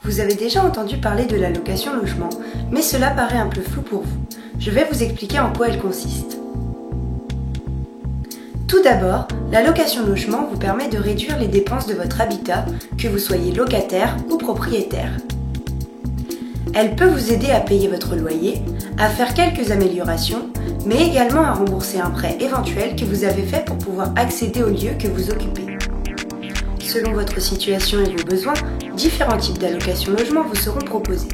Vous avez déjà entendu parler de l'allocation logement, mais cela paraît un peu flou pour vous. Je vais vous expliquer en quoi elle consiste. Tout d'abord, l'allocation logement vous permet de réduire les dépenses de votre habitat, que vous soyez locataire ou propriétaire. Elle peut vous aider à payer votre loyer, à faire quelques améliorations, mais également à rembourser un prêt éventuel que vous avez fait pour pouvoir accéder au lieu que vous occupez. Selon votre situation et vos besoins, différents types d'allocation logement vous seront proposés.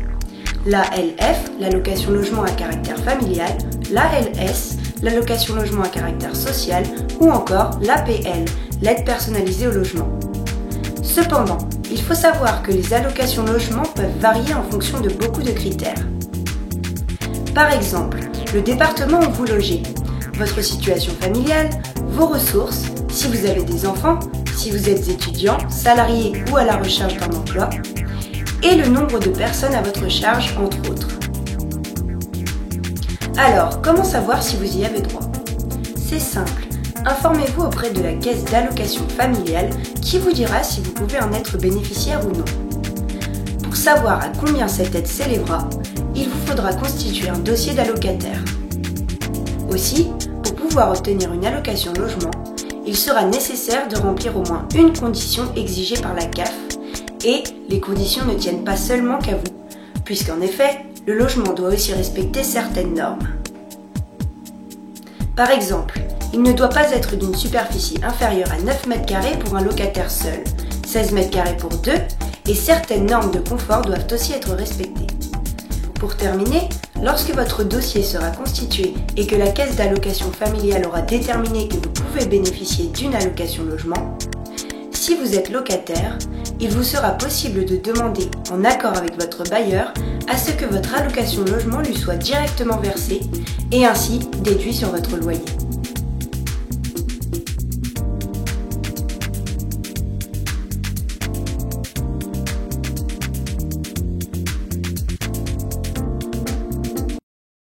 L'ALF, l'allocation logement à caractère familial, l'ALS, l'allocation logement à caractère social, ou encore l'APL, l'aide personnalisée au logement. Cependant, il faut savoir que les allocations logement peuvent varier en fonction de beaucoup de critères. Par exemple, le département où vous logez, votre situation familiale, vos ressources, si vous avez des enfants, si vous êtes étudiant, salarié ou à la recherche d'un emploi, et le nombre de personnes à votre charge, entre autres. Alors, comment savoir si vous y avez droit? C'est simple, informez-vous auprès de la caisse d'allocation familiale qui vous dira si vous pouvez en être bénéficiaire ou non. Pour savoir à combien cette aide s'élèvera, il vous faudra constituer un dossier d'allocataire. Aussi, pour pouvoir obtenir une allocation logement, il sera nécessaire de remplir au moins une condition exigée par la CAF, et les conditions ne tiennent pas seulement qu'à vous, puisqu'en effet, le logement doit aussi respecter certaines normes. Par exemple, il ne doit pas être d'une superficie inférieure à 9 m² pour un locataire seul, 16 m² pour deux, et certaines normes de confort doivent aussi être respectées. Pour terminer, lorsque votre dossier sera constitué et que la caisse d'allocation familiale aura déterminé que vous pouvez bénéficier d'une allocation logement, si vous êtes locataire, il vous sera possible de demander, en accord avec votre bailleur, à ce que votre allocation logement lui soit directement versée et ainsi déduit sur votre loyer.